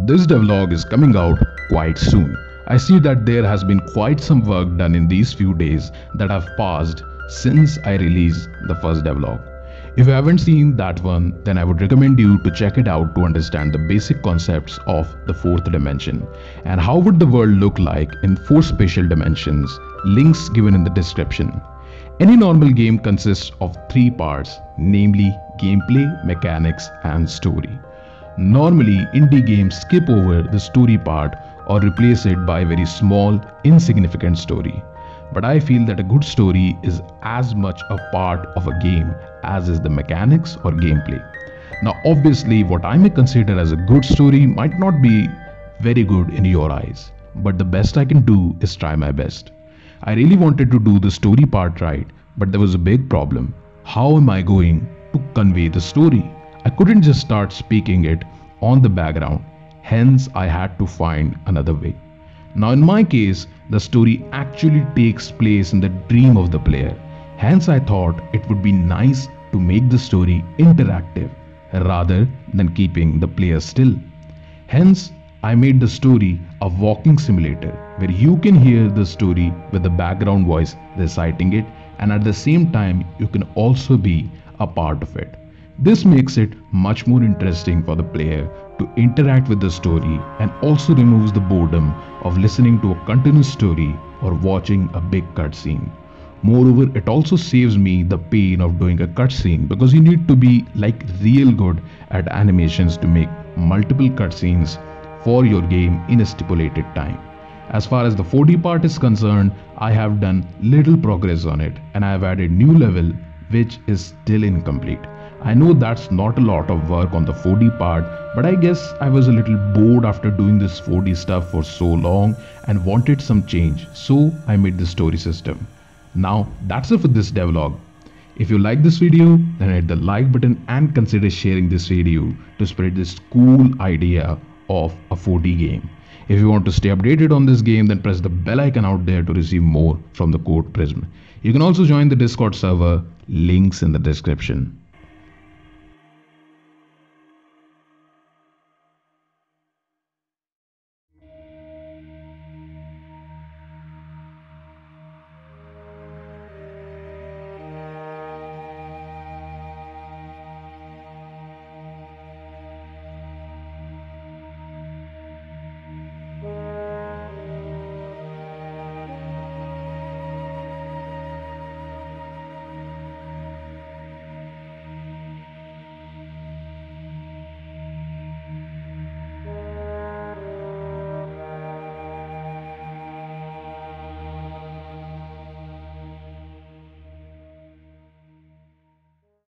This devlog is coming out quite soon. I see that there has been quite some work done in these few days that have passed since I released the first devlog. If you haven't seen that one, then I would recommend you to check it out to understand the basic concepts of the fourth dimension and how would the world look like in 4 spatial dimensions, links given in the description. Any normal game consists of 3 parts, namely gameplay, mechanics and story. Normally, indie games skip over the story part or replace it by a very small, insignificant story. But I feel that a good story is as much a part of a game as is the mechanics or gameplay. Now obviously what I may consider as a good story might not be very good in your eyes, but the best I can do is try my best. I really wanted to do the story part right, but there was a big problem. How am I going to convey the story? I couldn't just start speaking it on the background, hence I had to find another way. Now in my case, the story actually takes place in the dream of the player. Hence I thought it would be nice to make the story interactive rather than keeping the player still. Hence I made the story a walking simulator where you can hear the story with the background voice reciting it, and at the same time you can also be a part of it. This makes it much more interesting for the player to interact with the story and also removes the boredom of listening to a continuous story or watching a big cutscene. Moreover, it also saves me the pain of doing a cutscene because you need to be like real good at animations to make multiple cutscenes for your game in a stipulated time. As far as the 4D part is concerned, I have done little progress on it and I have added new level which is still incomplete. I know that's not a lot of work on the 4D part, but I guess I was a little bored after doing this 4D stuff for so long and wanted some change, so I made the story system. Now that's it for this devlog. If you like this video, then hit the like button and consider sharing this video to spread this cool idea of a 4D game. If you want to stay updated on this game, then press the bell icon out there to receive more from the Code Prism. You can also join the Discord server, links in the description.